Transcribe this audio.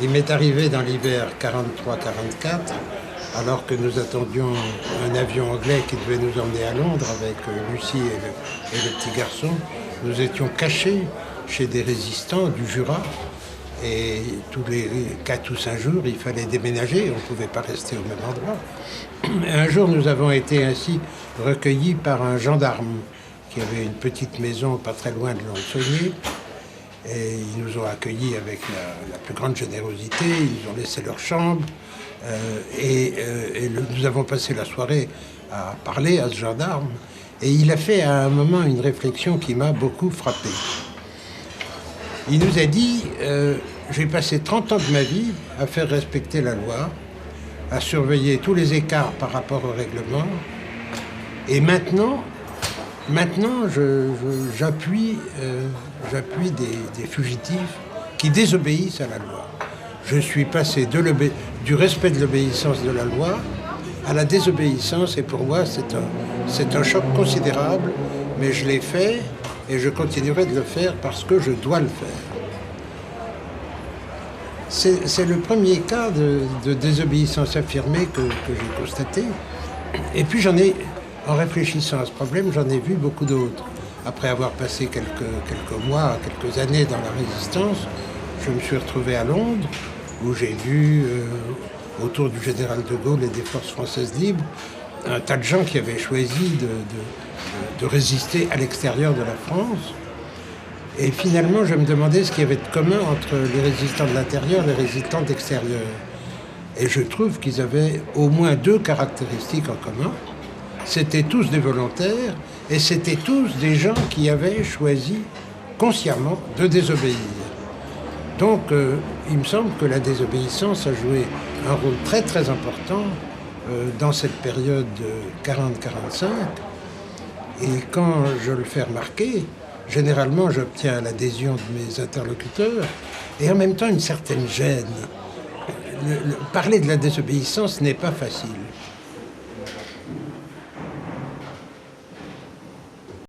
Il m'est arrivé dans l'hiver 43-44, alors que nous attendions un avion anglais qui devait nous emmener à Londres avec Lucie et le petit garçon. Nous étions cachés chez des résistants du Jura. Et tous les 4 ou 5 jours, il fallait déménager, on ne pouvait pas rester au même endroit. Un jour, nous avons été ainsi recueillis par un gendarme qui avait une petite maison pas très loin de Lons-Saunier. Et ils nous ont accueillis avec la plus grande générosité, ils nous ont laissé leur chambre. Nous avons passé la soirée à parler à ce gendarme. Et il a fait à un moment une réflexion qui m'a beaucoup frappé. Il nous a dit j'ai passé 30 ans de ma vie à faire respecter la loi, à surveiller tous les écarts par rapport au règlement. Et maintenant j'appuie des fugitifs qui désobéissent à la loi. Je suis passé du respect de l'obéissance de la loi à la désobéissance, et pour moi c'est un choc considérable, mais je l'ai fait et je continuerai de le faire parce que je dois le faire. C'est le premier cas de désobéissance affirmée que j'ai constaté. Et puis en réfléchissant à ce problème, j'en ai vu beaucoup d'autres. Après avoir passé quelques mois, quelques années dans la résistance, je me suis retrouvé à Londres, où j'ai vu, autour du général de Gaulle et des forces françaises libres, un tas de gens qui avaient choisi de résister à l'extérieur de la France. Et finalement, je me demandais ce qu'il y avait de commun entre les résistants de l'intérieur et les résistants d'extérieur. Et je trouve qu'ils avaient au moins 2 caractéristiques en commun. C'étaient tous des volontaires et c'étaient tous des gens qui avaient choisi consciemment de désobéir. Donc, il me semble que la désobéissance a joué un rôle très très important dans cette période de 40-45. Et quand je le fais remarquer, généralement j'obtiens l'adhésion de mes interlocuteurs et en même temps une certaine gêne. Parler de la désobéissance n'est pas facile.